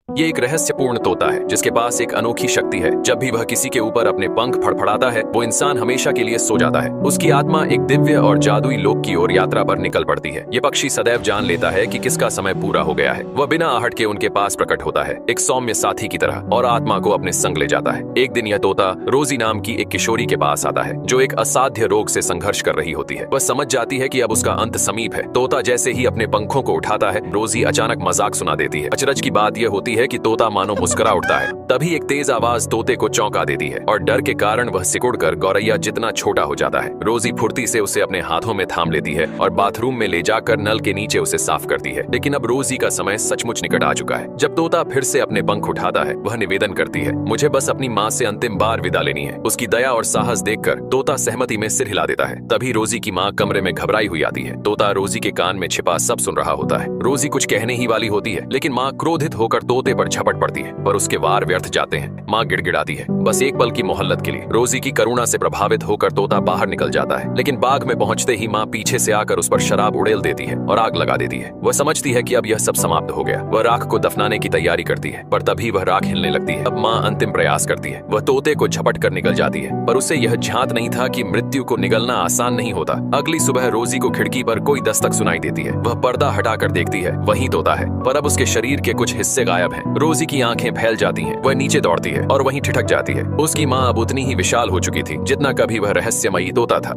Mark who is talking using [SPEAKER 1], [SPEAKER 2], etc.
[SPEAKER 1] ये एक रहस्यपूर्ण तोता है जिसके पास एक अनोखी शक्ति है। जब भी वह किसी के ऊपर अपने पंख फड़फड़ाता है वो इंसान हमेशा के लिए सो जाता है। उसकी आत्मा एक दिव्य और जादुई लोक की ओर यात्रा पर निकल पड़ती है। ये पक्षी सदैव जान लेता है कि किसका समय पूरा हो गया है। वह बिना आहट के उनके पास प्रकट होता है, एक सौम्य साथी की तरह, और आत्मा को अपने संग ले जाता है। एक दिन यह तोता रोजी नाम की एक किशोरी के पास आता है जो एक असाध्य रोग से संघर्ष कर रही होती है। वह समझ जाती है कि अब उसका अंत समीप है। तोता जैसे ही अपने पंखों को उठाता है रोजी अचानक मजाक सुना देती है। अचरज की बात यह होती है कि तोता मानो मुस्कुरा उठता है। तभी एक तेज आवाज तोते को चौंका देती है और डर के कारण वह सिकुड़कर गौरैया जितना छोटा हो जाता है। रोजी फुर्ती से उसे अपने हाथों में थाम लेती है और बाथरूम में ले जाकर नल के नीचे उसे साफ करती है। लेकिन अब रोजी का समय सचमुच निकट आ चुका है। जब तोता फिर से अपने पंख उठाता है वह निवेदन करती है, मुझे बस अपनी माँ से अंतिम बार विदा लेनी है। उसकी दया और साहस देखकर तोता सहमति में सिर हिला देता है। तभी रोजी की माँ कमरे में घबराई हुई आती है। तोता रोजी के कान में छिपा सब सुन रहा होता है। रोजी कुछ कहने ही वाली होती है लेकिन माँ क्रोधित होकर तोते पर झपट पड़ती है पर उसके वार व्यर्थ जाते हैं। माँ गिड़गिड़ाती है, बस एक पल की मोहल्लत के लिए। रोजी की करुणा से प्रभावित होकर तोता बाहर निकल जाता है लेकिन बाग में पहुंचते ही माँ पीछे से आकर उस पर शराब उड़ेल देती है और आग लगा देती है। वह समझती है कि अब यह सब समाप्त हो गया। वह राख को दफनाने की तैयारी करती है पर तभी वह राख हिलने लगती है। अब माँ अंतिम प्रयास करती है। वह तोते को झपट कर निकल जाती है पर उसे यह झांत नहीं था कि मृत्यु को निगलना आसान नहीं होता। अगली सुबह रोजी को खिड़की पर कोई दस्तक सुनाई देती है। वह पर्दा हटाकर देखती है, वही तोता है पर अब उसके शरीर के कुछ हिस्से गायब हैं। रोजी की आंखें फैल जाती हैं। वह नीचे दौड़ती है और वहीं ठिठक जाती है। उसकी माँ अब उतनी ही विशाल हो चुकी थी जितना कभी वह रहस्यमयी तोता था।